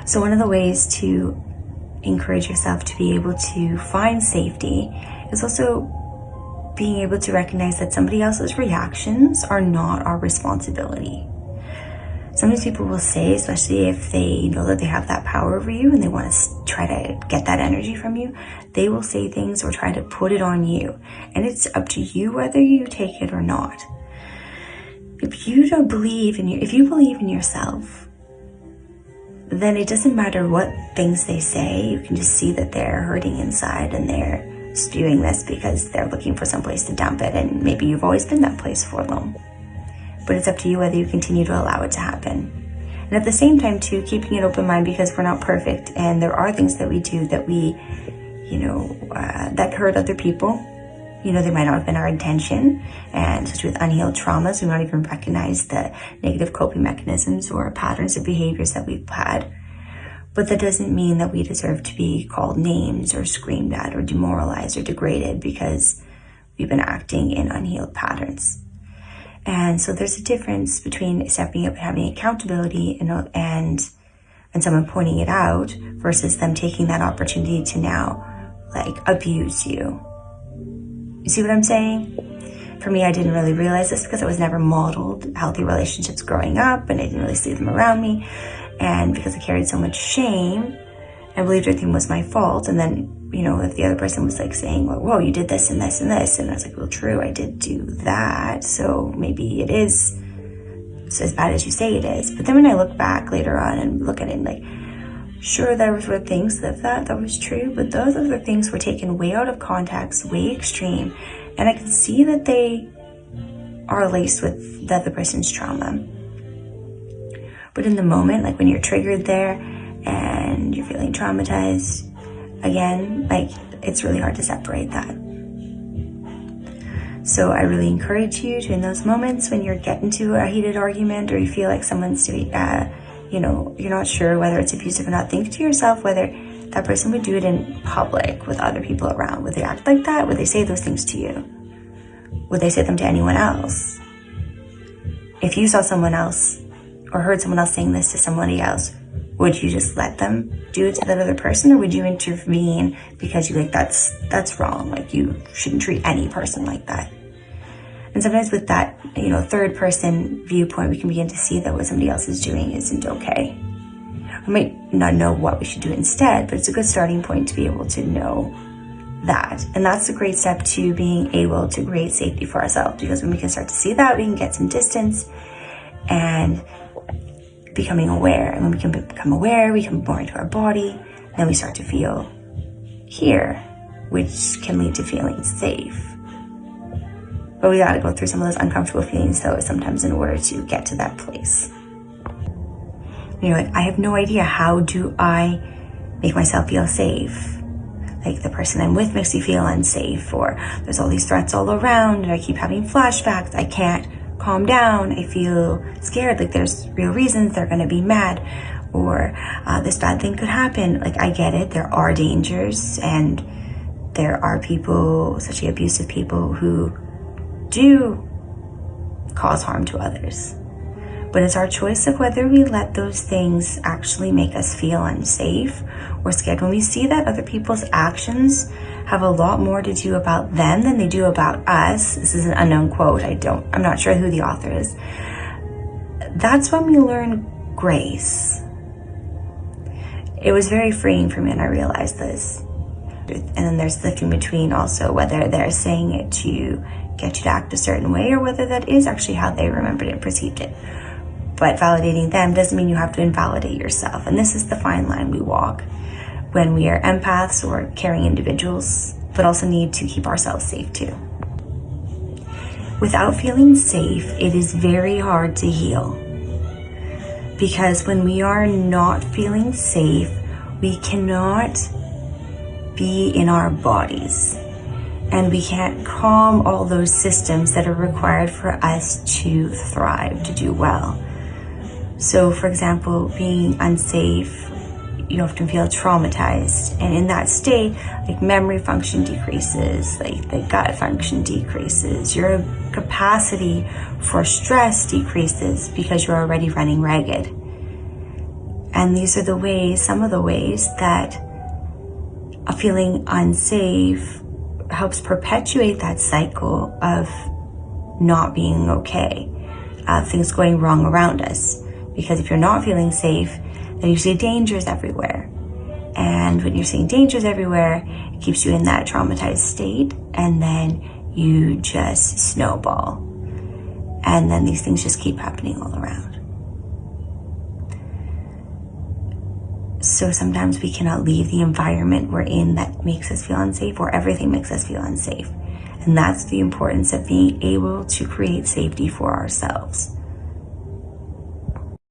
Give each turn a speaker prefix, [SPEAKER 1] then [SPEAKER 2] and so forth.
[SPEAKER 1] So one of the ways to encourage yourself to be able to find safety is also being able to recognize that somebody else's reactions are not our responsibility. Sometimes people will say, especially if they know that they have that power over you and they want to try to get that energy from you, they will say things or try to put it on you. And it's up to you whether you take it or not. If you believe in yourself, then it doesn't matter what things they say. You can just see that they're hurting inside and they're spewing this because they're looking for some place to dump it, and maybe you've always been that place for them. But it's up to you whether you continue to allow it to happen. And at the same time too, keeping an open mind, because we're not perfect and there are things that we do that we, that hurt other people. They might not have been our intention, and especially with unhealed traumas, we might not even recognize the negative coping mechanisms or patterns of behaviors that we've had. But that doesn't mean that we deserve to be called names or screamed at or demoralized or degraded because we've been acting in unhealed patterns. And so there's a difference between stepping up and having accountability and someone pointing it out versus them taking that opportunity to now abuse you. You see what I'm saying? For me, I didn't really realize this because I was never modeled healthy relationships growing up, and I didn't really see them around me. And because I carried so much shame, I believed everything was my fault. And then, if the other person was saying, well, whoa, you did this and this and this. And I was like, well, true, I did do that. So maybe it is as bad as you say it is. But then when I look back later on and look at it, sure, there were things that was true, but those other things were taken way out of context, way extreme, and I can see that they are laced with the other person's trauma. But in the moment, when you're triggered there and you're feeling traumatized, again, it's really hard to separate that. So I really encourage you to, in those moments when you're getting into a heated argument or you feel like someone's doing, you're not sure whether it's abusive or not, think to yourself whether that person would do it in public with other people around. Would they act like that? Would they say those things to you? Would they say them to anyone else? If you saw someone else or heard someone else saying this to somebody else, would you just let them do it to that other person, or would you intervene because you that's wrong? You shouldn't treat any person like that. And sometimes with that, third person viewpoint, we can begin to see that what somebody else is doing isn't okay. We might not know what we should do instead, but it's a good starting point to be able to know that. And that's a great step to being able to create safety for ourselves, because when we can start to see that, we can get some distance and becoming aware. And when we can become aware, we come more into our body, then we start to feel here, which can lead to feeling safe. But we gotta go through some of those uncomfortable feelings though, sometimes in order to get to that place. I have no idea, how do I make myself feel safe? The person I'm with makes me feel unsafe, or there's all these threats all around and I keep having flashbacks. I can't calm down. I feel scared, there's real reasons they're gonna be mad, or this bad thing could happen. I get it, there are dangers and there are people, especially abusive people, who do cause harm to others. But it's our choice of whether we let those things actually make us feel unsafe or scared. When we see that other people's actions have a lot more to do about them than they do about us, this is an unknown quote, I'm not sure who the author is, that's when we learn grace. It was very freeing for me, and I realized this. And then there's the in between also, whether they're saying it to get you to act a certain way or whether that is actually how they remembered it and perceived it. But validating them doesn't mean you have to invalidate yourself. And this is the fine line we walk when we are empaths or caring individuals, but also need to keep ourselves safe too. Without feeling safe, it is very hard to heal. Because when we are not feeling safe, we cannot be in our bodies. And we can't calm all those systems that are required for us to thrive, to do well. So for example, being unsafe, you often feel traumatized. And in that state, memory function decreases, the gut function decreases, your capacity for stress decreases because you're already running ragged. And these are some of the ways that a feeling unsafe helps perpetuate that cycle of not being okay, things going wrong around us. Because if you're not feeling safe, then you see dangers everywhere. And when you're seeing dangers everywhere, it keeps you in that traumatized state, and then you just snowball. And then these things just keep happening all around. So sometimes we cannot leave the environment we're in that makes us feel unsafe, or everything makes us feel unsafe. And that's the importance of being able to create safety for ourselves.